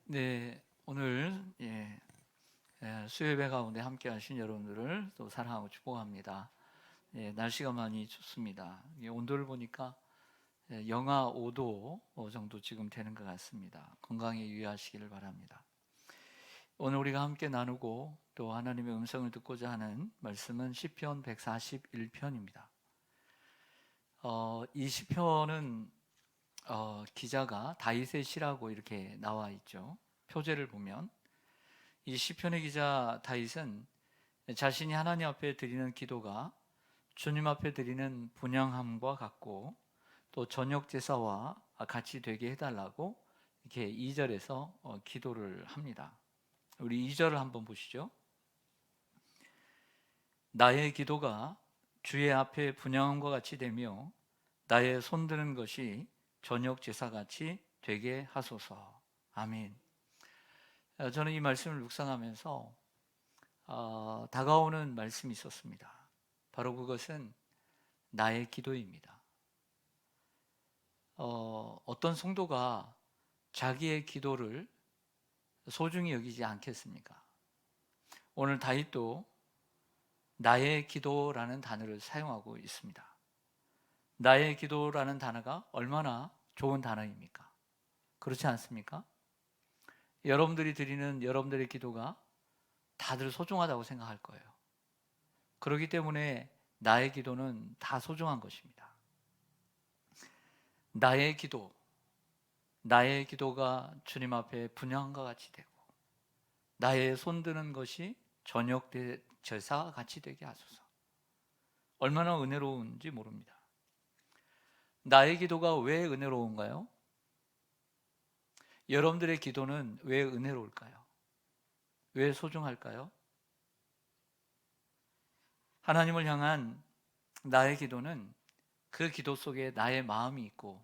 네, 오늘 수요예배 가운데 함께 하신 여러분들을 또 사랑하고 축복합니다. 날씨가 많이 춥습니다. 온도를 보니까 영하 5도 정도 지금 되는 것 같습니다. 건강에 유의하시기를 바랍니다. 오늘 우리가 함께 나누고 또 하나님의 음성을 듣고자 하는 말씀은 시편 141편입니다. 이 시편은 기자가 다윗의 시라고 이렇게 나와 있죠. 표제를 보면 이 시편의 기자 다윗은 자신이 하나님 앞에 드리는 기도가 주님 앞에 드리는 분향함과 같고 또 저녁 제사와 같이 되게 해달라고 이렇게 2절에서 기도를 합니다. 우리 2절을 한번 보시죠. 나의 기도가 주의 앞에 분향함과 같이 되며 나의 손드는 것이 저녁 제사같이 되게 하소서. 아멘. 저는 이 말씀을 묵상하면서 다가오는 말씀이 있었습니다. 바로 그것은 나의 기도입니다. 어떤 성도가 자기의 기도를 소중히 여기지 않겠습니까? 오늘 다윗도 나의 기도라는 단어를 사용하고 있습니다. 나의 기도라는 단어가 얼마나 좋은 단어입니까? 그렇지 않습니까? 여러분들이 드리는 여러분들의 기도가 다들 소중하다고 생각할 거예요. 그렇기 때문에 나의 기도는 다 소중한 것입니다. 나의 기도가 주님 앞에 분향과 같이 되고 나의 손드는 것이 저녁 제사와 같이 되게 하소서. 얼마나 은혜로운지 모릅니다. 나의 기도가 왜 은혜로운가요? 여러분들의 기도는 왜 은혜로울까요? 왜 소중할까요? 하나님을 향한 나의 기도는 그 기도 속에 나의 마음이 있고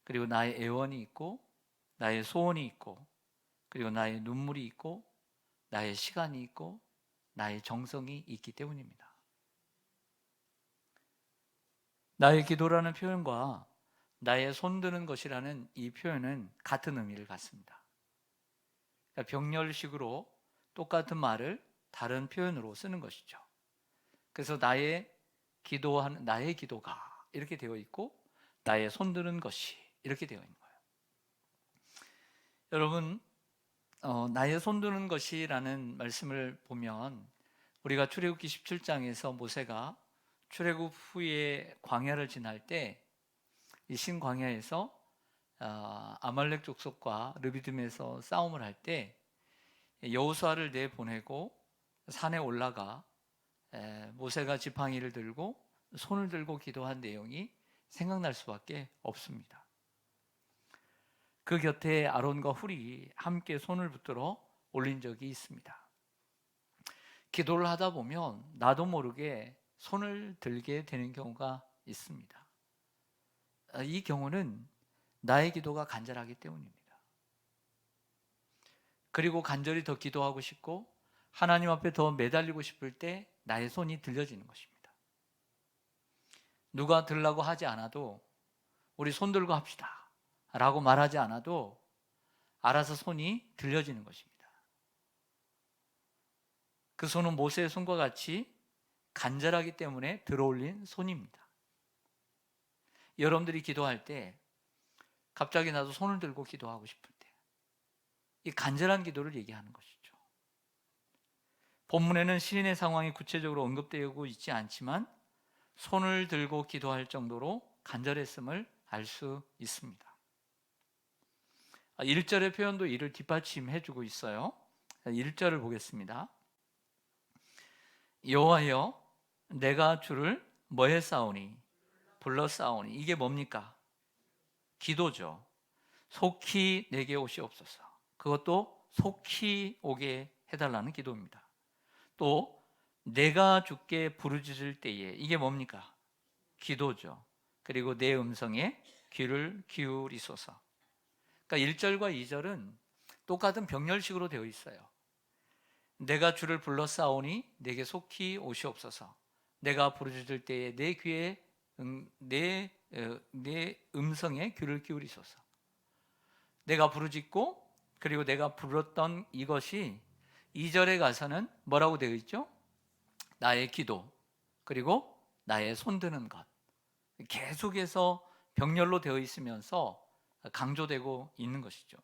그리고 나의 애원이 있고 나의 소원이 있고 그리고 나의 눈물이 있고 나의 시간이 있고 나의 정성이 있기 때문입니다. 나의 기도라는 표현과 나의 손드는 것이라는 이 표현은 같은 의미를 갖습니다. 그러니까 병렬식으로 똑같은 말을 다른 표현으로 쓰는 것이죠. 그래서 나의 기도가 이렇게 되어 있고 나의 손드는 것이 이렇게 되어 있는 거예요. 여러분, 나의 손드는 것이라는 말씀을 보면 우리가 출애굽기 17장에서 모세가 출애굽 후에 광야를 지날 때 이 신광야에서 아말렉 족속과 르비딤에서 싸움을 할 때 여호수아를 내보내고 산에 올라가 모세가 지팡이를 들고 손을 들고 기도한 내용이 생각날 수밖에 없습니다. 그 곁에 아론과 훌이 함께 손을 붙들어 올린 적이 있습니다. 기도를 하다 보면 나도 모르게 손을 들게 되는 경우가 있습니다. 이 경우는 나의 기도가 간절하기 때문입니다. 그리고 간절히 더 기도하고 싶고 하나님 앞에 더 매달리고 싶을 때 나의 손이 들려지는 것입니다. 누가 들라고 하지 않아도 우리 손 들고 합시다 라고 말하지 않아도 알아서 손이 들려지는 것입니다. 그 손은 모세의 손과 같이 간절하기 때문에 들어올린 손입니다. 여러분들이 기도할 때 갑자기 나도 손을 들고 기도하고 싶을 때 이 간절한 기도를 얘기하는 것이죠. 본문에는 시인의 상황이 구체적으로 언급되고 있지 않지만 손을 들고 기도할 정도로 간절했음을 알 수 있습니다. 1절의 표현도 이를 뒷받침해 주고 있어요. 1절을 보겠습니다. 여호와여 내가 주를 뭐해 싸우니 불러 싸우니. 이게 뭡니까? 기도죠. 속히 내게 오시옵소서. 그것도 속히 오게 해달라는 기도입니다. 또 내가 주께 부르짖을 때에 이게 뭡니까? 기도죠. 그리고 내 음성에 귀를 기울이소서. 그러니까 1절과 2절은 똑같은 병렬식으로 되어 있어요. 내가 주를 불러 싸우니 내게 속히 오시옵소서. 내가 부르짖을 때에 내 귀에 내 음성에 귀를 기울이소서. 내가 부르짖고 그리고 내가 불렀던 이것이 2절에 가서는 뭐라고 되어 있죠? 나의 기도, 그리고 나의 손드는 것. 계속해서 병렬로 되어 있으면서 강조되고 있는 것이죠.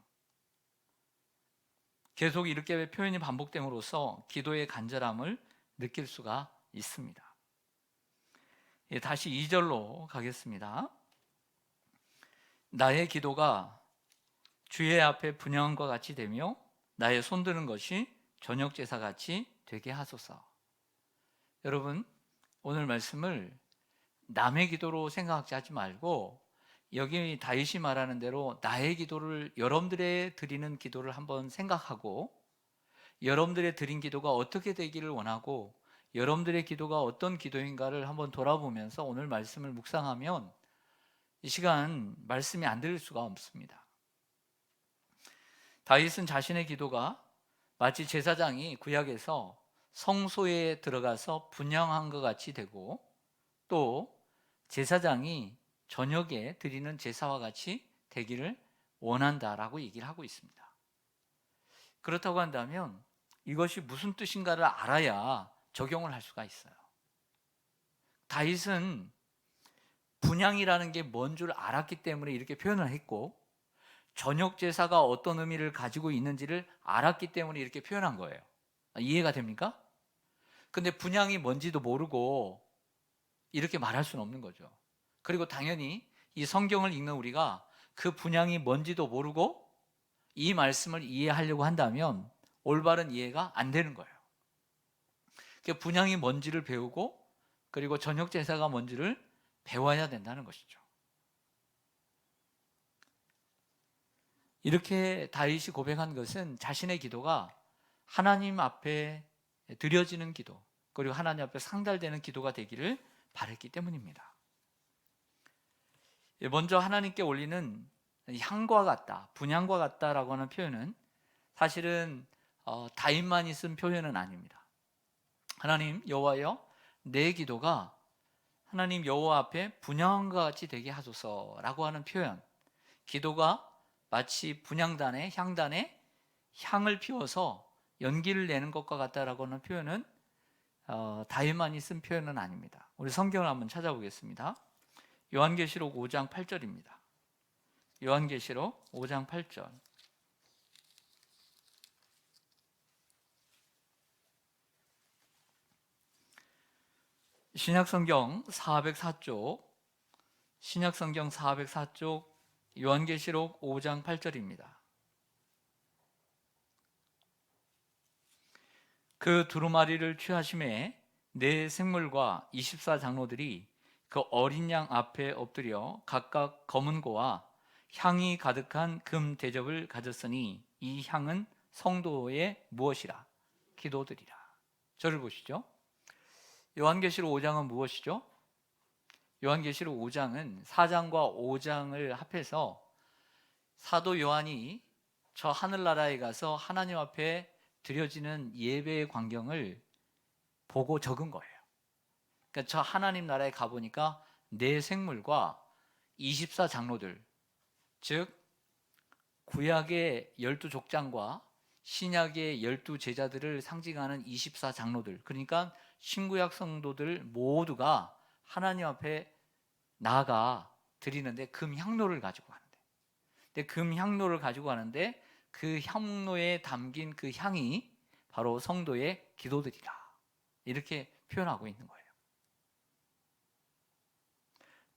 계속 이렇게 표현이 반복됨으로써 기도의 간절함을 느낄 수가 있습니다. 다시 2절로 가겠습니다. 나의 기도가 주의 앞에 분향과 같이 되며 나의 손드는 것이 저녁 제사 같이 되게 하소서. 여러분, 오늘 말씀을 남의 기도로 생각하지 하지 말고 여기 다윗이 말하는 대로 나의 기도를, 여러분들의 드리는 기도를 한번 생각하고 여러분들의 드린 기도가 어떻게 되기를 원하고 여러분들의 기도가 어떤 기도인가를 한번 돌아보면서 오늘 말씀을 묵상하면 이 시간 말씀이 안 들릴 수가 없습니다. 다윗은 자신의 기도가 마치 제사장이 구약에서 성소에 들어가서 분향한 것 같이 되고 또 제사장이 저녁에 드리는 제사와 같이 되기를 원한다라고 얘기를 하고 있습니다. 그렇다고 한다면 이것이 무슨 뜻인가를 알아야 적용을 할 수가 있어요. 다윗은 분향이라는 게 뭔 줄 알았기 때문에 이렇게 표현을 했고 저녁 제사가 어떤 의미를 가지고 있는지를 알았기 때문에 이렇게 표현한 거예요. 이해가 됩니까? 근데 분향이 뭔지도 모르고 이렇게 말할 수는 없는 거죠. 그리고 당연히 이 성경을 읽는 우리가 그 분향이 뭔지도 모르고 이 말씀을 이해하려고 한다면 올바른 이해가 안 되는 거예요. 그 분향이 뭔지를 배우고 그리고 저녁 제사가 뭔지를 배워야 된다는 것이죠. 이렇게 다윗이 고백한 것은 자신의 기도가 하나님 앞에 드려지는 기도, 그리고 하나님 앞에 상달되는 기도가 되기를 바랬기 때문입니다. 먼저 하나님께 올리는 향과 같다, 분향과 같다라고 하는 표현은 사실은 다윗만이 쓴 표현은 아닙니다. 하나님 여호와여, 내 기도가 하나님 여호와 앞에 분향과 같이 되게 하소서라고 하는 표현, 기도가 마치 분향단에, 향단에 향을 피워서 연기를 내는 것과 같다라고 하는 표현은 다윗만이 쓴 표현은 아닙니다. 우리 성경을 한번 찾아보겠습니다. 요한계시록 5장 8절입니다. 요한계시록 5장 8절. 신약성경 404쪽, 신약성경 404쪽 요한계시록 5장 8절입니다. 그 두루마리를 취하심에 네 생물과 24장로들이 그 어린 양 앞에 엎드려 각각 검은 고와 향이 가득한 금 대접을 가졌으니 이 향은 성도의 무엇이라? 기도드리라. 저를 보시죠. 요한계시록 5장은 무엇이죠? 요한계시록 5장은 4장과 5장을 합해서 사도 요한이 저 하늘나라에 가서 하나님 앞에 드려지는 예배의 광경을 보고 적은 거예요. 그러니까 저 하나님 나라에 가보니까 네 생물과 24장로들, 즉 구약의 12족장과 신약의 12제자들을 상징하는 24장로들, 그러니까 신구약 성도들 모두가 하나님 앞에 나아가 드리는데 금향로를 가지고 가는데, 근데 금향로를 가지고 가는데 그 향로에 담긴 그 향이 바로 성도의 기도들이라, 이렇게 표현하고 있는 거예요.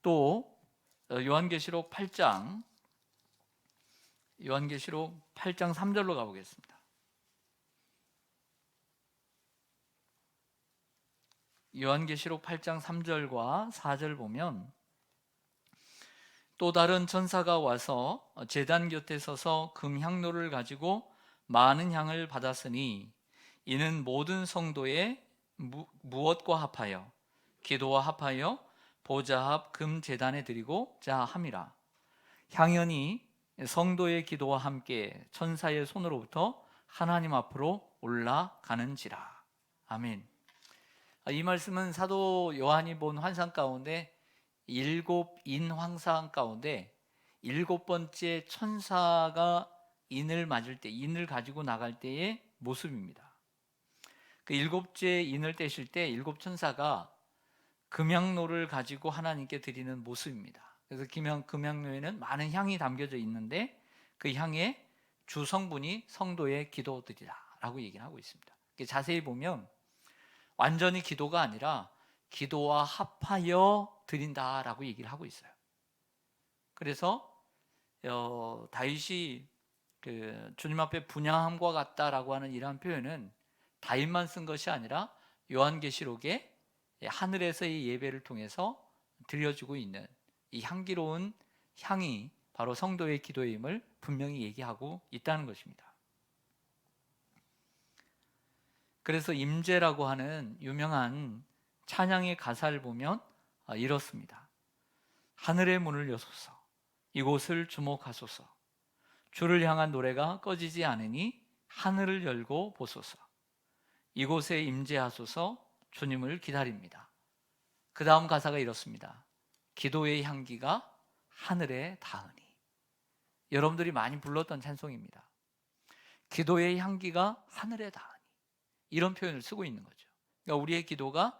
또 요한계시록 8장 3절로 가보겠습니다. 요한계시록 8장 3절과 4절 보면 또 다른 천사가 와서 제단 곁에 서서 금향로를 가지고 많은 향을 받았으니 이는 모든 성도의 무엇과 합하여 기도와 합하여 보좌 앞 금 제단에 드리고자 함이라. 향연이 성도의 기도와 함께 천사의 손으로부터 하나님 앞으로 올라가는지라. 아멘. 이 말씀은 사도 요한이 본 환상 가운데 7인 환상 가운데 7번째 천사가 인을 맞을 때, 인을 가지고 나갈 때의 모습입니다. 그 일곱째 인을 떼실 때 일곱 천사가 금향로를 가지고 하나님께 드리는 모습입니다. 그래서 금향로에는 많은 향이 담겨져 있는데 그 향의 주성분이 성도의 기도들이라고 얘기를 하고 있습니다. 자세히 보면 완전히 기도가 아니라 기도와 합하여 드린다라고 얘기를 하고 있어요. 그래서 다윗이 주님 앞에 분향함과 같다라고 하는 이러한 표현은 다윗만 쓴 것이 아니라 요한계시록에 하늘에서의 예배를 통해서 드려지고 있는 이 향기로운 향이 바로 성도의 기도임을 분명히 얘기하고 있다는 것입니다. 그래서 임재라고 하는 유명한 찬양의 가사를 보면 이렇습니다. 하늘의 문을 여소서, 이곳을 주목하소서, 주를 향한 노래가 꺼지지 않으니 하늘을 열고 보소서, 이곳에 임재하소서, 주님을 기다립니다. 그 다음 가사가 이렇습니다. 기도의 향기가 하늘에 닿으니. 여러분들이 많이 불렀던 찬송입니다. 기도의 향기가 하늘에 닿으니, 이런 표현을 쓰고 있는 거죠. 그러니까 우리의 기도가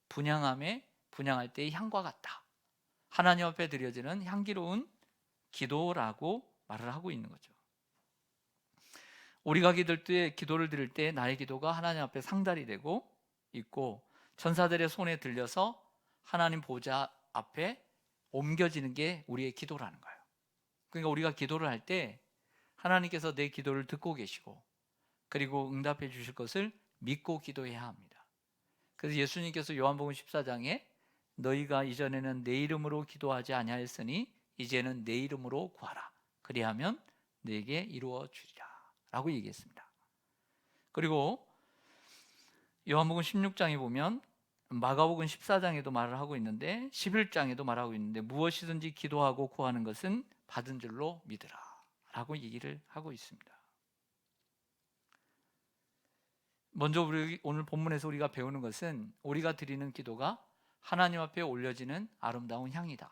분향할 때의 향과 같다. 하나님 앞에 드려지는 향기로운 기도라고 말을 하고 있는 거죠. 우리가 기도를 드릴 때 나의 기도가 하나님 앞에 상달이 되고 있고 천사들의 손에 들려서 하나님 보좌 앞에 옮겨지는 게 우리의 기도라는 거예요. 그러니까 우리가 기도를 할 때 하나님께서 내 기도를 듣고 계시고 그리고 응답해 주실 것을 믿고 기도해야 합니다. 그래서 예수님께서 요한복음 14장에 너희가 이전에는 내 이름으로 기도하지 아니하였으니 이제는 내 이름으로 구하라. 그리하면 내게 이루어 주리라 라고 얘기했습니다. 그리고 요한복음 16장에 보면 마가복음 14장에도 말을 하고 있는데 11장에도 말하고 있는데 무엇이든지 기도하고 구하는 것은 받은 줄로 믿으라 라고 얘기를 하고 있습니다. 먼저 오늘 본문에서 우리가 배우는 것은 우리가 드리는 기도가 하나님 앞에 올려지는 아름다운 향이다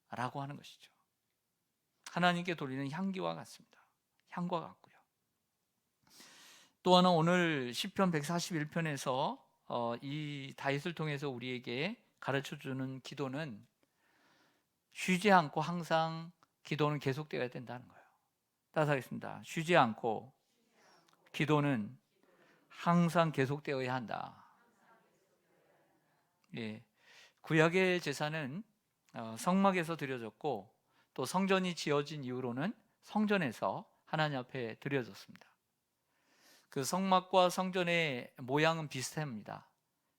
라고 하는 것이죠. 하나님께 돌리는 향기와 같습니다. 향과 같고요. 또 하나 오늘 시편 141편에서 이 다윗을 통해서 우리에게 가르쳐주는 기도는 쉬지 않고 항상 기도는 계속되어야 된다는 거예요. 따라서 하겠습니다. 쉬지 않고 기도는 항상 계속되어야 한다. 예, 구약의 제사는 성막에서 드려졌고 또 성전이 지어진 이후로는 성전에서 하나님 앞에 드려졌습니다. 그 성막과 성전의 모양은 비슷합니다.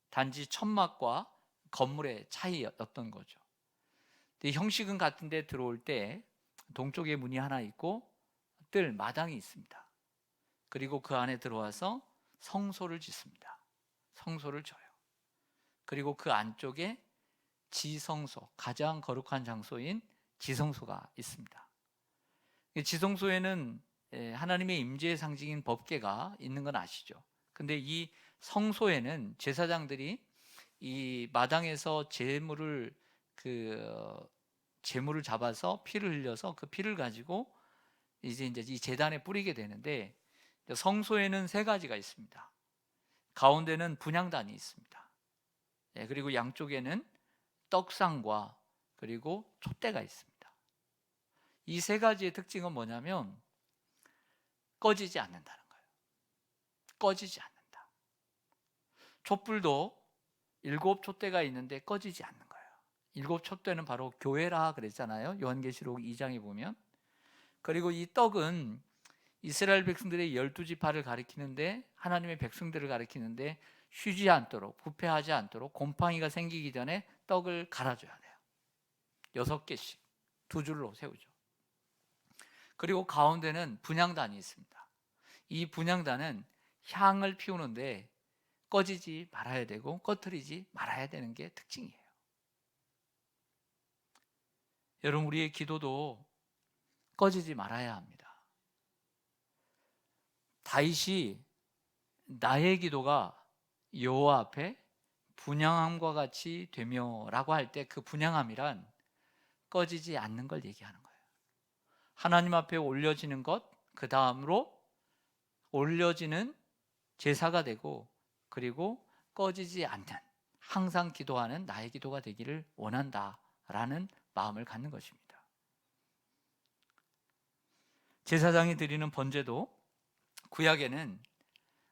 단지 천막과 건물의 차이였던 거죠. 형식은 같은데 들어올 때 동쪽에 문이 하나 있고 뜰 마당이 있습니다. 그리고 그 안에 들어와서 성소를 짓습니다. 성소를 져요. 그리고 그 안쪽에 지성소, 가장 거룩한 장소인 지성소가 있습니다. 지성소에는 하나님의 임재의 상징인 법궤가 있는 건 아시죠? 근데 이 성소에는 제사장들이 이 마당에서 제물을 잡아서 피를 흘려서 그 피를 가지고 이제 이 제단에 뿌리게 되는데 성소에는 세 가지가 있습니다. 가운데는 분향단이 있습니다. 그리고 양쪽에는 떡상과 그리고 촛대가 있습니다. 이 세 가지의 특징은 뭐냐면 꺼지지 않는다는 거예요. 꺼지지 않는다. 촛불도 7 촛대가 있는데 꺼지지 않는 거예요. 7 촛대는 바로 교회라 그랬잖아요. 요한계시록 2장에 보면. 그리고 이 떡은 이스라엘 백성들의 12지파를 가리키는데 하나님의 백성들을 가리키는데 쉬지 않도록, 부패하지 않도록 곰팡이가 생기기 전에 떡을 갈아줘야 돼요. 6개씩 2줄로 세우죠. 그리고 가운데는 분향단이 있습니다. 이 분향단은 향을 피우는데 꺼지지 말아야 되고 꺼트리지 말아야 되는 게 특징이에요. 여러분, 우리의 기도도 꺼지지 말아야 합니다. 다윗이 나의 기도가 여호와 앞에 분향함과 같이 되며라고 할 때 그 분향함이란 꺼지지 않는 걸 얘기하는 거예요. 하나님 앞에 올려지는 것, 그 다음으로 올려지는 제사가 되고, 그리고 꺼지지 않는, 항상 기도하는 나의 기도가 되기를 원한다라는 마음을 갖는 것입니다. 제사장이 드리는 번제도 구약에는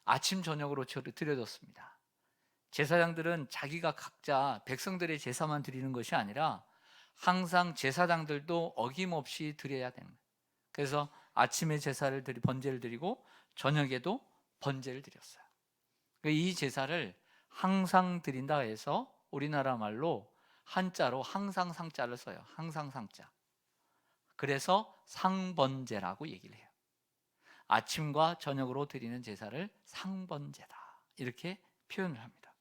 아침 저녁으로 드려졌습니다. 제사장들은 자기가 각자 백성들의 제사만 드리는 것이 아니라 항상 제사장들도 어김없이 드려야 되는 거예요. 그래서 아침에 번제를 드리고 저녁에도 번제를 드렸어요. 이 제사를 항상 드린다 해서 우리나라 말로 한자로 항상 상자를 써요. 항상 상자. 그래서 상번제라고 얘기를 해요. 아침과 저녁으로 드리는 제사를 상번제다, 이렇게 표현을 합니다.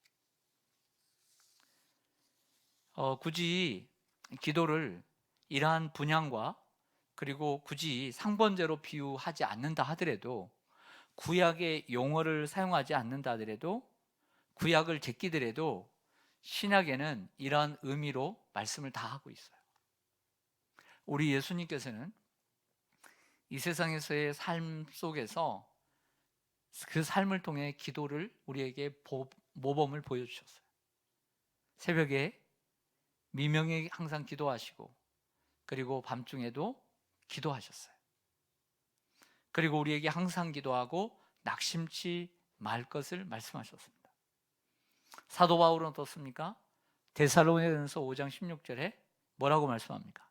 굳이 기도를 이러한 분향과 그리고 굳이 상번제로 비유하지 않는다 하더라도, 구약의 용어를 사용하지 않는다 하더라도, 구약을 제끼더라도 신약에는 이러한 의미로 말씀을 다 하고 있어요. 우리 예수님께서는 이 세상에서의 삶 속에서 그 삶을 통해 기도를 우리에게 모범을 보여주셨어요. 새벽에 미명에 항상 기도하시고, 그리고 밤중에도 기도하셨어요. 그리고 우리에게 항상 기도하고 낙심치 말 것을 말씀하셨습니다. 사도 바울은 어떻습니까? 데살로니가전서 5장 16절에 뭐라고 말씀합니까?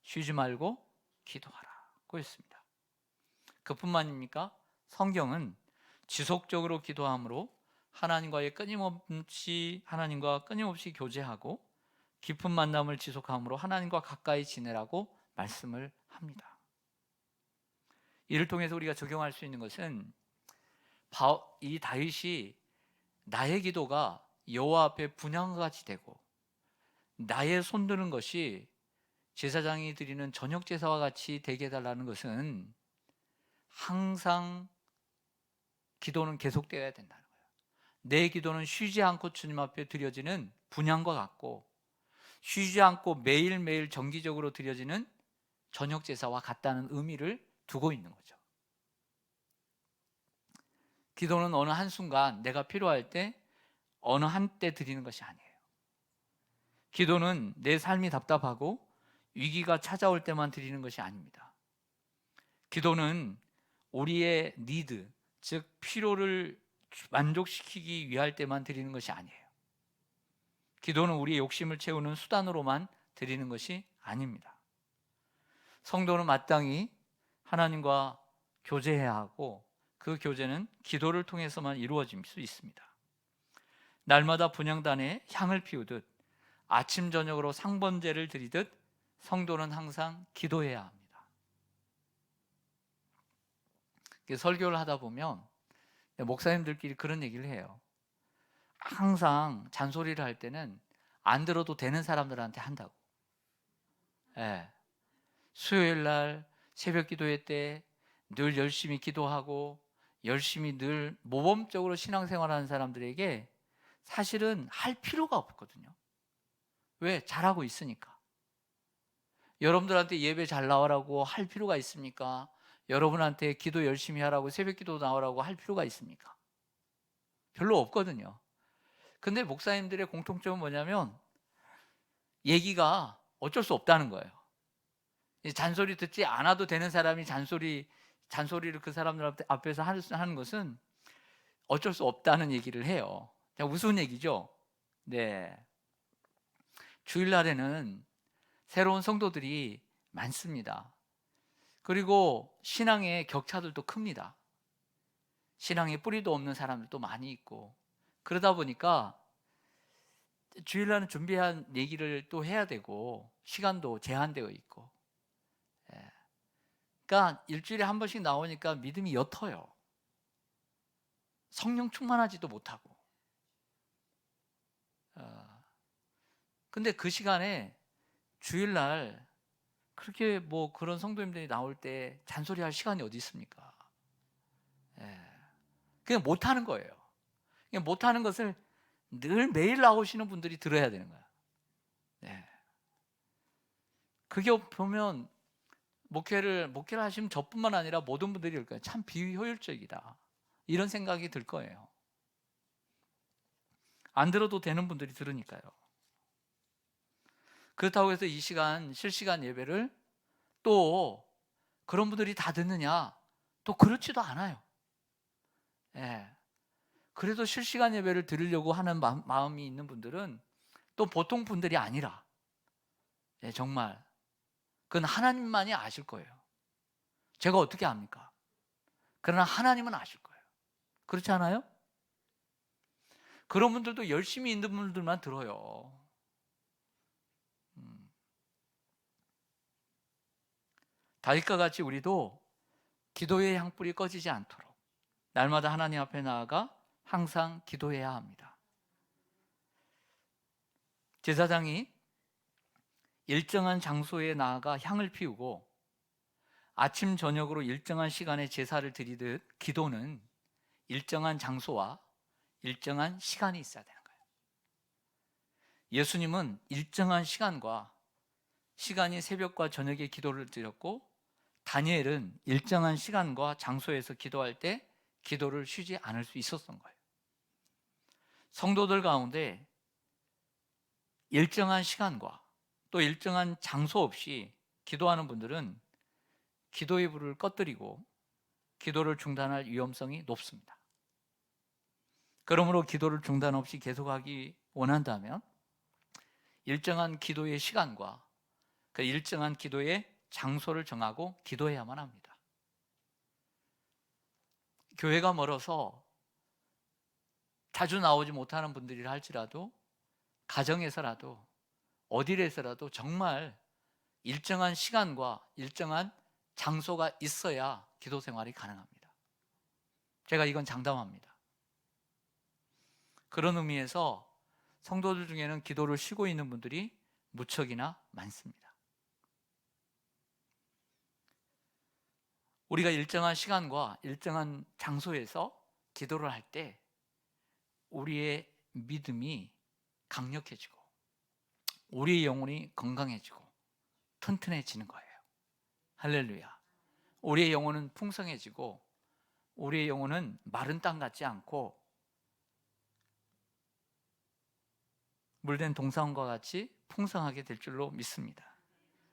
쉬지 말고 기도하라고 했습니다. 그뿐만입니까? 성경은 지속적으로 기도함으로 하나님과 끊임없이 교제하고 깊은 만남을 지속함으로 하나님과 가까이 지내라고 말씀을 합니다. 이를 통해서 우리가 적용할 수 있는 것은, 이 다윗이 나의 기도가 여호와 앞에 분향과 같이 되고, 나의 손드는 것이 제사장이 드리는 저녁 제사와 같이 되게 해달라는 것은, 항상 기도는 계속되어야 된다는 거예요. 내 기도는 쉬지 않고 주님 앞에 드려지는 분향과 같고, 쉬지 않고 매일매일 정기적으로 드려지는 저녁 제사와 같다는 의미를 두고 있는 거죠. 기도는 어느 한순간 내가 필요할 때 어느 한때 드리는 것이 아니에요. 기도는 내 삶이 답답하고 위기가 찾아올 때만 드리는 것이 아닙니다. 기도는 우리의 니드, 즉 필요를 만족시키기 위할 때만 드리는 것이 아니에요. 기도는 우리의 욕심을 채우는 수단으로만 드리는 것이 아닙니다. 성도는 마땅히 하나님과 교제해야 하고, 그 교제는 기도를 통해서만 이루어질 수 있습니다. 날마다 분향단에 향을 피우듯 아침 저녁으로 상번제를 드리듯 성도는 항상 기도해야 합니다. 설교를 하다 보면 목사님들끼리 그런 얘기를 해요. 항상 잔소리를 할 때는 안 들어도 되는 사람들한테 한다고. 예. 수요일 날 새벽 기도회 때 늘 열심히 기도하고 열심히 늘 모범적으로 신앙생활하는 사람들에게 사실은 할 필요가 없거든요. 왜? 잘하고 있으니까. 여러분들한테 예배 잘 나와라고 할 필요가 있습니까? 여러분한테 기도 열심히 하라고, 새벽 기도 나오라고 할 필요가 있습니까? 별로 없거든요. 근데 목사님들의 공통점은 뭐냐면, 얘기가 어쩔 수 없다는 거예요. 잔소리 듣지 않아도 되는 사람이 잔소리를 그 사람들 앞에서 하는 것은 어쩔 수 없다는 얘기를 해요. 무슨 얘기죠? 네. 주일날에는 새로운 성도들이 많습니다. 그리고 신앙의 격차들도 큽니다. 신앙에 뿌리도 없는 사람들도 많이 있고, 그러다 보니까 주일날은 준비한 얘기를 또 해야 되고 시간도 제한되어 있고, 그러니까 일주일에 한 번씩 나오니까 믿음이 옅어요. 성령 충만하지도 못하고. 근데 그 시간에 주일날 그렇게 그런 성도님들이 나올 때 잔소리할 시간이 어디 있습니까? 그냥 못하는 거예요. 그냥 못하는 것을 늘 매일 나오시는 분들이 들어야 되는 거야. 그게 보면 목회를 하시면 저뿐만 아니라 모든 분들이 올 거예요. 참 비효율적이다, 이런 생각이 들 거예요. 안 들어도 되는 분들이 들으니까요. 그렇다고 해서 이 시간 실시간 예배를 또 그런 분들이 다 듣느냐? 또 그렇지도 않아요. 예. 그래도 실시간 예배를 드리려고 하는 마음이 있는 분들은 또 보통 분들이 아니라, 예, 정말 그건 하나님만이 아실 거예요. 제가 어떻게 압니까? 그러나 하나님은 아실 거예요. 그렇지 않아요? 그런 분들도 열심히 있는 분들만 들어요. 다윗과 같이 우리도 기도의 향불이 꺼지지 않도록 날마다 하나님 앞에 나아가 항상 기도해야 합니다. 제사장이 일정한 장소에 나아가 향을 피우고 아침 저녁으로 일정한 시간에 제사를 드리듯 기도는 일정한 장소와 일정한 시간이 있어야 되는 거예요. 예수님은 일정한 시간이 새벽과 저녁에 기도를 드렸고, 다니엘은 일정한 시간과 장소에서 기도할 때 기도를 쉬지 않을 수 있었던 거예요. 성도들 가운데 일정한 시간과 또 일정한 장소 없이 기도하는 분들은 기도의 불을 꺼뜨리고 기도를 중단할 위험성이 높습니다. 그러므로 기도를 중단 없이 계속하기 원한다면 일정한 기도의 시간과 그 일정한 기도의 장소를 정하고 기도해야만 합니다. 교회가 멀어서 자주 나오지 못하는 분들이라 할지라도 가정에서라도 어디에서라도 정말 일정한 시간과 일정한 장소가 있어야 기도 생활이 가능합니다. 제가 이건 장담합니다. 그런 의미에서 성도들 중에는 기도를 쉬고 있는 분들이 무척이나 많습니다. 우리가 일정한 시간과 일정한 장소에서 기도를 할 때 우리의 믿음이 강력해지고 우리의 영혼이 건강해지고 튼튼해지는 거예요. 할렐루야. 우리의 영혼은 풍성해지고 우리의 영혼은 마른 땅 같지 않고 물된 동산과 같이 풍성하게 될 줄로 믿습니다.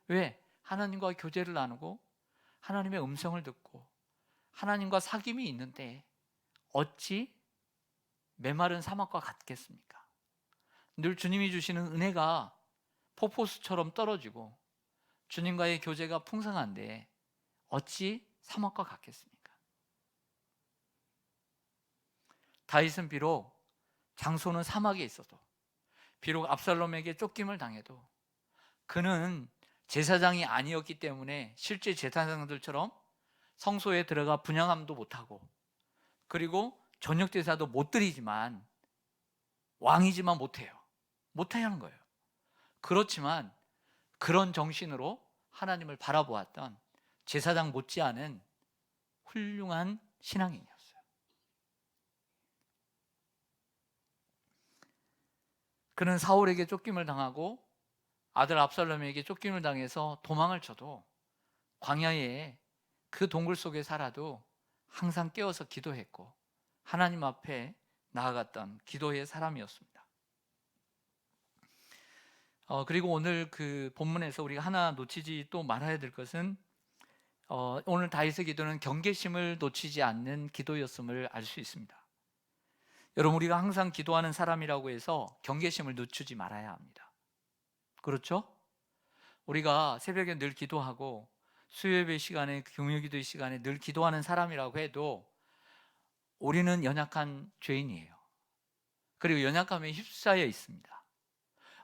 왜? 하나님과 교제를 나누고 하나님의 음성을 듣고 하나님과 사귐이 있는데 어찌 메마른 사막과 같겠습니까? 늘 주님이 주시는 은혜가 폭포수처럼 떨어지고 주님과의 교제가 풍성한데 어찌 사막과 같겠습니까? 다윗은 비록 장소는 사막에 있어도, 비록 압살롬에게 쫓김을 당해도 그는 제사장이 아니었기 때문에 실제 제사장들처럼 성소에 들어가 분향함도 못하고, 그리고 저녁 제사도 못 드리지만 왕이지만 못해야 하는 거예요. 그렇지만 그런 정신으로 하나님을 바라보았던 제사장 못지않은 훌륭한 신앙인이었어요. 그는 사울에게 쫓김을 당하고 아들 압살롬에게 쫓김을 당해서 도망을 쳐도 광야에 그 동굴 속에 살아도 항상 깨어서 기도했고 하나님 앞에 나아갔던 기도의 사람이었습니다. 그리고 오늘 그 본문에서 우리가 하나 놓치지 또 말아야 될 것은 오늘 다윗의 기도는 경계심을 놓치지 않는 기도였음을 알 수 있습니다. 여러분, 우리가 항상 기도하는 사람이라고 해서 경계심을 늦추지 말아야 합니다. 그렇죠? 우리가 새벽에 늘 기도하고 수요예배 시간에, 금요기도 시간에 늘 기도하는 사람이라고 해도 우리는 연약한 죄인이에요. 그리고 연약함에 휩싸여 있습니다.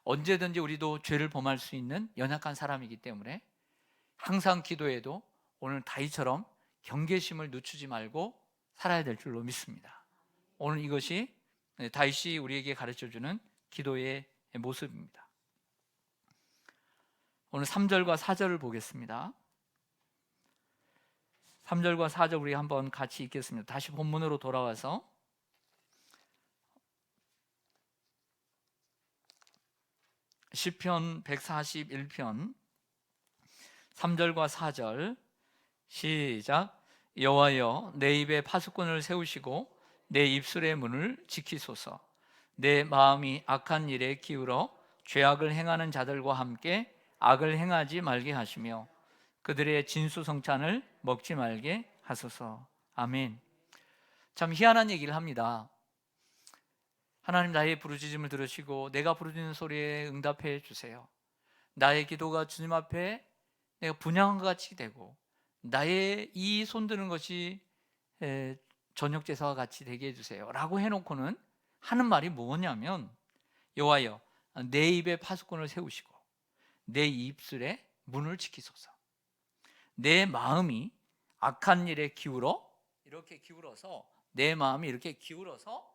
언제든지 우리도 죄를 범할 수 있는 연약한 사람이기 때문에 항상 기도해도 오늘 다윗처럼 경계심을 늦추지 말고 살아야 될 줄로 믿습니다. 오늘 이것이 다윗이 우리에게 가르쳐주는 기도의 모습입니다. 오늘 3절과 4절을 보겠습니다. 3절과 4절 우리 한번 같이 읽겠습니다. 다시 본문으로 돌아와서 시편 141편 3절과 4절 시작. 여호와여 내 입에 파수꾼을 세우시고 내 입술의 문을 지키소서. 내 마음이 악한 일에 기울어 죄악을 행하는 자들과 함께 악을 행하지 말게 하시며 그들의 진수성찬을 먹지 말게 하소서. 아멘. 참 희한한 얘기를 합니다. 하나님, 나의 부르짖음을 들으시고 내가 부르짖는 소리에 응답해 주세요. 나의 기도가 주님 앞에 내가 분향한 것 같이 되고 나의 이 손드는 것이 저녁 제사와 같이 되게 해주세요 라고 해놓고는 하는 말이 뭐냐면, 여호와여 내 입에 파수꾼을 세우시고 내 입술에 문을 지키소서. 내 마음이 악한 일에 기울어, 이렇게 기울어서, 내 마음이 이렇게 기울어서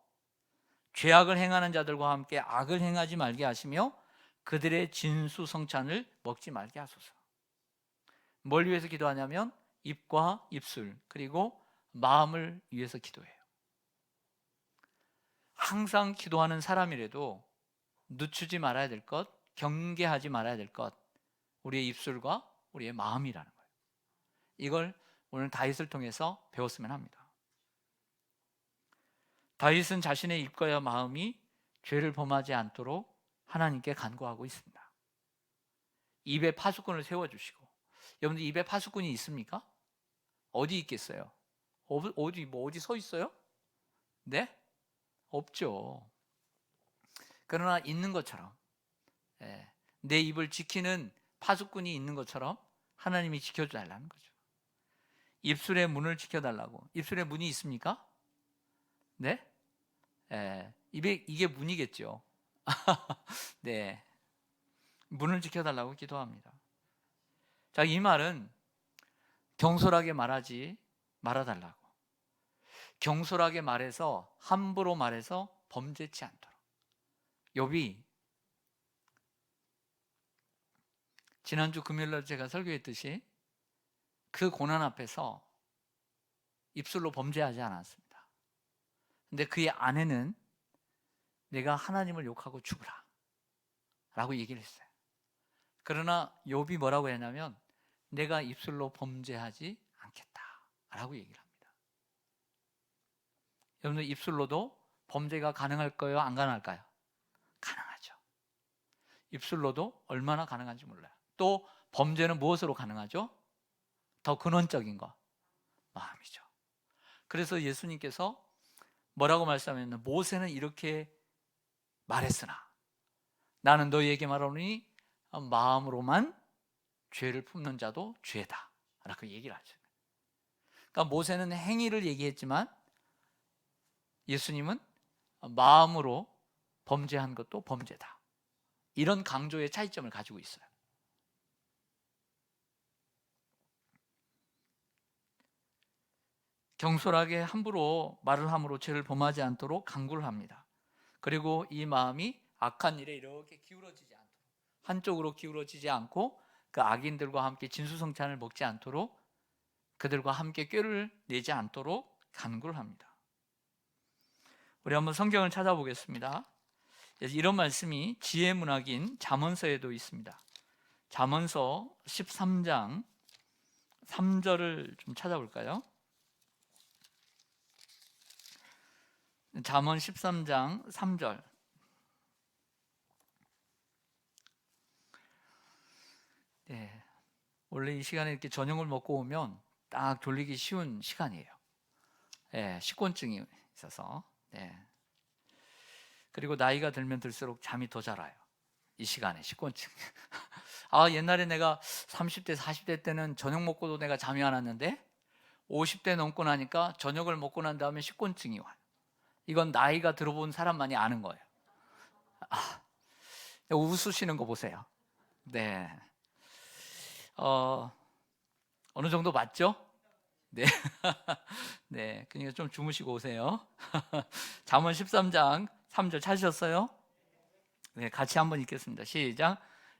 죄악을 행하는 자들과 함께 악을 행하지 말게 하시며 그들의 진수성찬을 먹지 말게 하소서. 뭘 위해서 기도하냐면 입과 입술 그리고 마음을 위해서 기도해요. 항상 기도하는 사람이라도 늦추지 말아야 될 것, 경계하지 말아야 될 것, 우리의 입술과 우리의 마음이라는 거예요. 이걸 오늘 다윗을 통해서 배웠으면 합니다. 다윗은 자신의 입과 마음이 죄를 범하지 않도록 하나님께 간구하고 있습니다. 입에 파수꾼을 세워주시고, 여러분들 입에 파수꾼이 있습니까? 어디 있겠어요? 어디 서 있어요? 네? 없죠. 그러나 있는 것처럼, 내 입을 지키는 파수꾼이 있는 것처럼 하나님이 지켜달라는 거죠. 입술의 문을 지켜달라고. 입술의 문이 있습니까? 네? 입에 이게 문이겠죠. 네, 문을 지켜달라고 기도합니다. 자, 이 말은 경솔하게 말하지 말아달라고, 경솔하게 말해서 함부로 말해서 범죄치 않도록. 욥이 지난주 금요일날 제가 설교했듯이 그 고난 앞에서 입술로 범죄하지 않았습니다. 근데 그의 아내는 내가 하나님을 욕하고 죽으라 라고 얘기를 했어요. 그러나 욥이 뭐라고 했냐면 내가 입술로 범죄하지 않겠다 라고 얘기를 합니다. 여러분들 입술로도 범죄가 가능할 거예요? 안 가능할까요? 가능하죠. 입술로도 얼마나 가능한지 몰라요. 또 범죄는 무엇으로 가능하죠? 더 근원적인 거, 마음이죠. 그래서 예수님께서 뭐라고 말씀하셨냐면 모세는 이렇게 말했으나 나는 너희에게 말하노니 마음으로만 죄를 품는 자도 죄다 라고 얘기를 하죠. 그러니까 모세는 행위를 얘기했지만 예수님은 마음으로 범죄한 것도 범죄다, 이런 강조의 차이점을 가지고 있어요. 경솔하게 함부로 말을 함으로 죄를 범하지 않도록 간구를 합니다. 그리고 이 마음이 악한 일에 이렇게 기울어지지 않도록, 한쪽으로 기울어지지 않고 그 악인들과 함께 진수성찬을 먹지 않도록, 그들과 함께 꾀를 내지 않도록 간구를 합니다. 우리 한번 성경을 찾아보겠습니다. 이런 말씀이 지혜 문학인 잠언서에도 있습니다. 잠언서 13장 3절을 좀 찾아볼까요? 잠언 13장 3절. 네, 원래 이 시간에 이렇게 저녁을 먹고 오면 딱 졸리기 쉬운 시간이에요. 식곤증이 있어서. 그리고 나이가 들면 들수록 잠이 더 잘 와요. 이 시간에 식곤증. 옛날에 내가 30대 40대 때는 저녁 먹고도 내가 잠이 안 왔는데 50대 넘고 나니까 저녁을 먹고 난 다음에 식곤증이 와요. 이건 나이가 들어본 사람만이 아는 거예요. 웃으시는 거 보세요. 네. 어느 정도 맞죠? 네. 네. 그러니까 좀 주무시고 오세요. 잠언 13장 3절 찾으셨어요? 네, 같이 한번 읽겠습니다. 시작.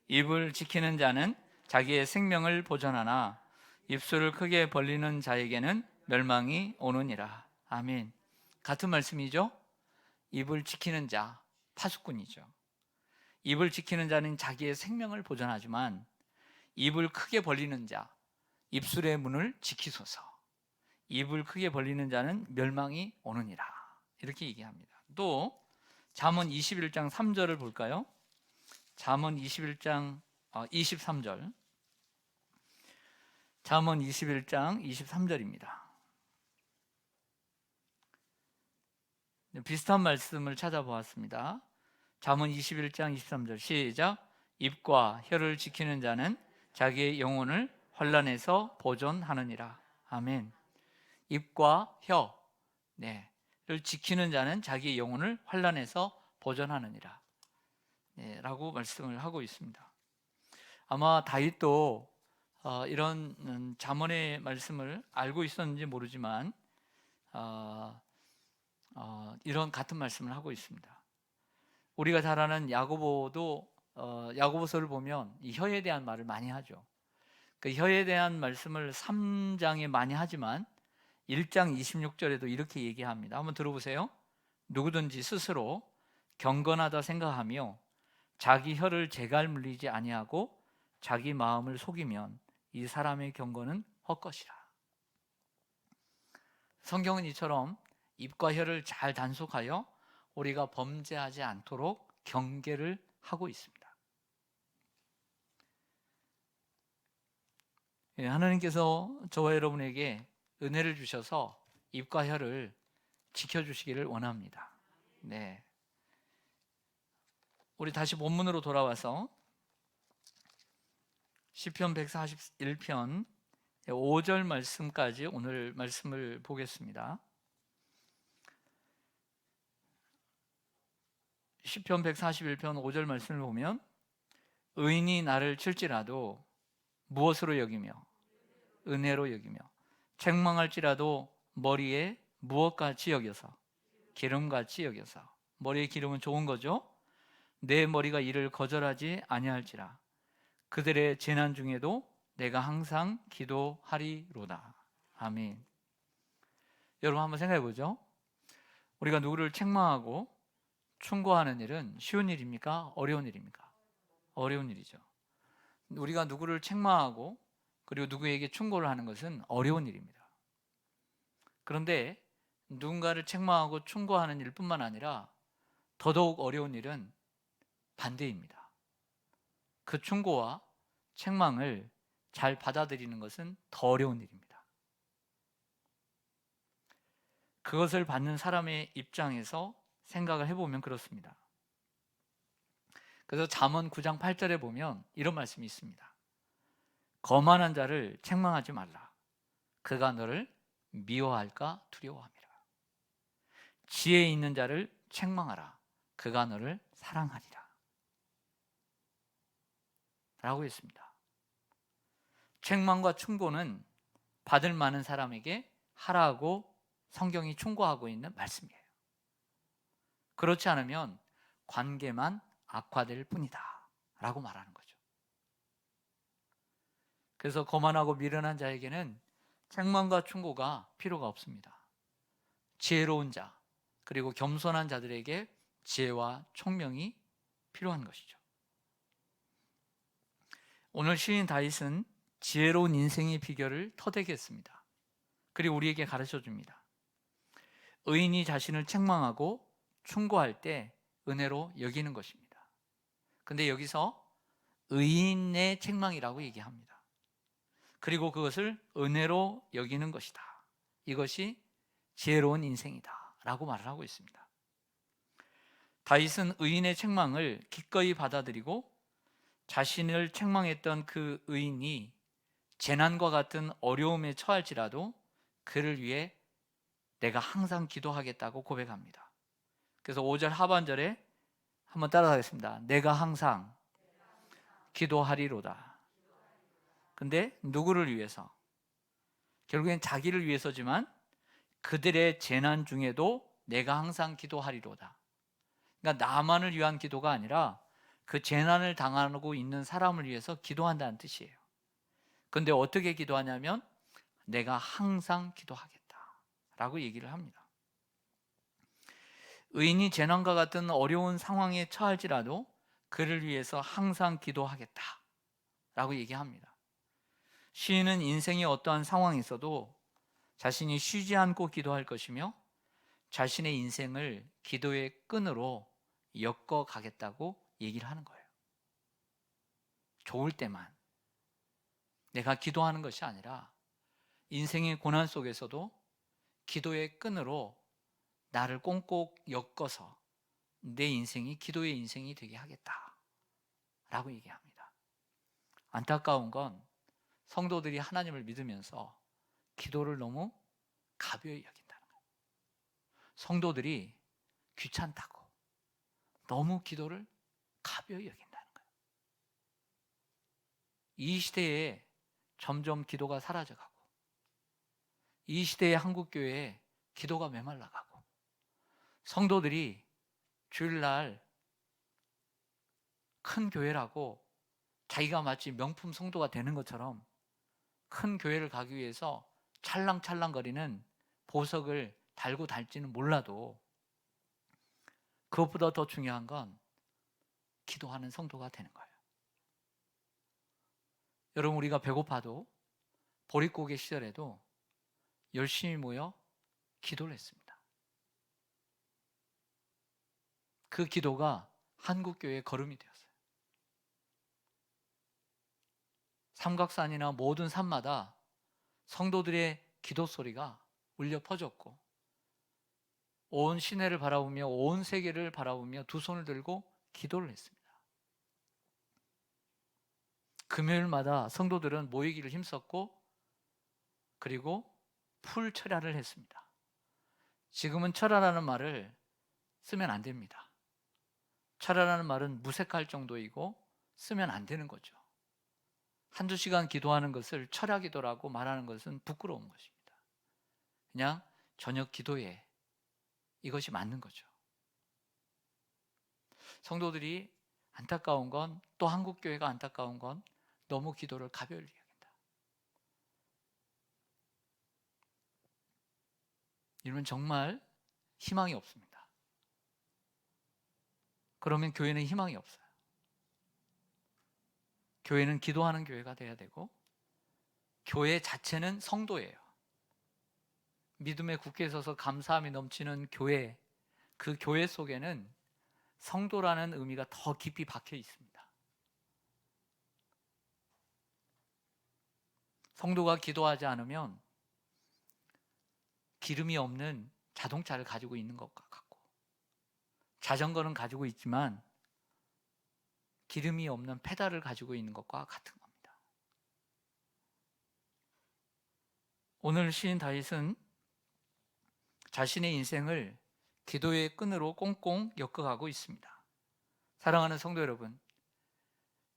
입을 지키는 자는 자기의 생명을 보존하나 입술을 크게 벌리는 자에게는 멸망이 오느니라. 아멘. 같은 말씀이죠? 입을 지키는 자, 파수꾼이죠. 입을 지키는 자는 자기의 생명을 보존하지만 입을 크게 벌리는 자, 입술의 문을 지키소서. 입을 크게 벌리는 자는 멸망이 오느니라. 이렇게 얘기합니다. 또 잠언 21장 3절을 볼까요? 잠언 21장 23절. 잠언 21장 23절입니다. 비슷한 말씀을 찾아보았습니다. 잠언 21장 23절 시작. 입과 혀를 지키는 자는 자기의 영혼을 환난에서 보존하느니라. 아멘. 입과 혀를 지키는 자는 자기의 영혼을 환난에서 보존하느니라. 라고 말씀을 하고 있습니다. 아마 다윗도 이런 잠언의 말씀을 알고 있었는지 모르지만 이런 같은 말씀을 하고 있습니다. 우리가 잘 아는 야고보도 야고보서를 보면 이 혀에 대한 말을 많이 하죠. 그 혀에 대한 말씀을 3장에 많이 하지만 1장 26절에도 이렇게 얘기합니다. 한번 들어보세요. 누구든지 스스로 경건하다 생각하며 자기 혀를 재갈 물리지 아니하고 자기 마음을 속이면 이 사람의 경건은 헛것이라. 성경은 이처럼 입과 혀를 잘 단속하여 우리가 범죄하지 않도록 경계를 하고 있습니다. 하나님께서 저와 여러분에게 은혜를 주셔서 입과 혀를 지켜주시기를 원합니다. 네. 우리 다시 본문으로 돌아와서 시편 141편 5절 말씀까지 오늘 말씀을 보겠습니다. 시편 141편 5절 말씀을 보면 의인이 나를 칠지라도 무엇으로 여기며 은혜로 여기며 책망할지라도 머리에 무엇같이 여겨서 기름같이 여겨서. 머리에 기름은 좋은 거죠. 내 머리가 이를 거절하지 아니할지라 그들의 재난 중에도 내가 항상 기도하리로다. 아멘. 여러분 한번 생각해 보죠. 우리가 누구를 책망하고 충고하는 일은 쉬운 일입니까? 어려운 일입니까? 어려운 일이죠. 우리가 누구를 책망하고 그리고 누구에게 충고를 하는 것은 어려운 일입니다. 그런데 누군가를 책망하고 충고하는 일뿐만 아니라 더더욱 어려운 일은 반대입니다. 그 충고와 책망을 잘 받아들이는 것은 더 어려운 일입니다. 그것을 받는 사람의 입장에서 생각을 해보면 그렇습니다. 그래서 잠언 9장 8절에 보면 이런 말씀이 있습니다. 거만한 자를 책망하지 말라. 그가 너를 미워할까 두려워함이라. 지혜 있는 자를 책망하라. 그가 너를 사랑하리라. 라고 했습니다. 책망과 충고는 받을 많은 사람에게 하라고 성경이 충고하고 있는 말씀이에요. 그렇지 않으면 관계만 악화될 뿐이다 라고 말하는 거죠. 그래서 거만하고 미련한 자에게는 책망과 충고가 필요가 없습니다. 지혜로운 자 그리고 겸손한 자들에게 지혜와 총명이 필요한 것이죠. 오늘 시인 다윗은 지혜로운 인생의 비결을 터대게 했습니다. 그리고 우리에게 가르쳐 줍니다. 의인이 자신을 책망하고 충고할 때 은혜로 여기는 것입니다. 근데 여기서 의인의 책망이라고 얘기합니다. 그리고 그것을 은혜로 여기는 것이다. 이것이 지혜로운 인생이다 라고 말을 하고 있습니다. 다윗은 의인의 책망을 기꺼이 받아들이고 자신을 책망했던 그 의인이 재난과 같은 어려움에 처할지라도 그를 위해 내가 항상 기도하겠다고 고백합니다. 그래서 5절 하반절에 한번 따라가겠습니다. 내가 항상 기도하리로다. 근데 누구를 위해서? 결국엔 자기를 위해서지만 그들의 재난 중에도 내가 항상 기도하리로다. 그러니까 나만을 위한 기도가 아니라 그 재난을 당하고 있는 사람을 위해서 기도한다는 뜻이에요. 근데 어떻게 기도하냐면 내가 항상 기도하겠다라고 얘기를 합니다. 의인이 재난과 같은 어려운 상황에 처할지라도 그를 위해서 항상 기도하겠다라고 얘기합니다. 시인은 인생의 어떠한 상황에서도 자신이 쉬지 않고 기도할 것이며 자신의 인생을 기도의 끈으로 엮어 가겠다고 얘기를 하는 거예요. 좋을 때만 내가 기도하는 것이 아니라 인생의 고난 속에서도 기도의 끈으로 나를 꽁꽁 엮어서 내 인생이 기도의 인생이 되게 하겠다라고 얘기합니다. 안타까운 건 성도들이 하나님을 믿으면서 기도를 너무 가벼이 여긴다는 거예요. 성도들이 귀찮다고 너무 기도를 가벼이 여긴다는 거예요. 이 시대에 점점 기도가 사라져가고, 이 시대의 한국교회에 기도가 메말라가고, 성도들이 주일날 큰 교회라고 자기가 마치 명품 성도가 되는 것처럼 큰 교회를 가기 위해서 찰랑찰랑거리는 보석을 달고 달지는 몰라도 그것보다 더 중요한 건 기도하는 성도가 되는 거예요. 여러분, 우리가 배고파도 보릿고개 시절에도 열심히 모여 기도를 했습니다. 그 기도가 한국교회의 걸음이 되었어요. 삼각산이나 모든 산마다 성도들의 기도 소리가 울려 퍼졌고, 온 시내를 바라보며 온 세계를 바라보며 두 손을 들고 기도를 했습니다. 금요일마다 성도들은 모이기를 힘썼고, 그리고 풀 철야를 했습니다. 지금은 철야라는 말을 쓰면 안 됩니다. 철야라는 말은 무색할 정도이고 쓰면 안 되는 거죠. 한두 시간 기도하는 것을 철야 기도라고 말하는 것은 부끄러운 것입니다. 그냥 저녁 기도에 이것이 맞는 거죠. 성도들이 안타까운 건, 또 한국교회가 안타까운 건 너무 기도를 가벼이 여긴다. 이러면 정말 희망이 없습니다. 그러면 교회는 희망이 없어요. 교회는 기도하는 교회가 돼야 되고, 교회 자체는 성도예요. 믿음에 굳게 서서 감사함이 넘치는 교회, 그 교회 속에는 성도라는 의미가 더 깊이 박혀 있습니다. 성도가 기도하지 않으면 기름이 없는 자동차를 가지고 있는 것과 같고, 자전거는 가지고 있지만 기름이 없는 페달을 가지고 있는 것과 같은 겁니다. 오늘 시인 다윗은 자신의 인생을 기도의 끈으로 꽁꽁 엮어가고 있습니다. 사랑하는 성도 여러분,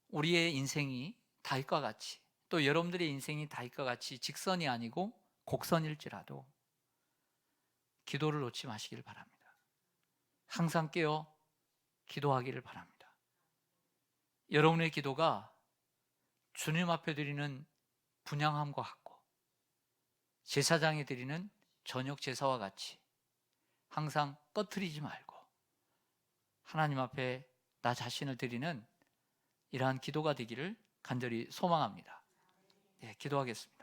우리의 인생이 다윗과 같이, 또 여러분들의 인생이 다윗과 같이 직선이 아니고 곡선일지라도 기도를 놓지 마시길 바랍니다. 항상 깨어 기도하기를 바랍니다. 여러분의 기도가 주님 앞에 드리는 분향함과 같고, 제사장이 드리는 저녁 제사와 같이 항상 꺼트리지 말고 하나님 앞에 나 자신을 드리는 이러한 기도가 되기를 간절히 소망합니다. 네, 기도하겠습니다.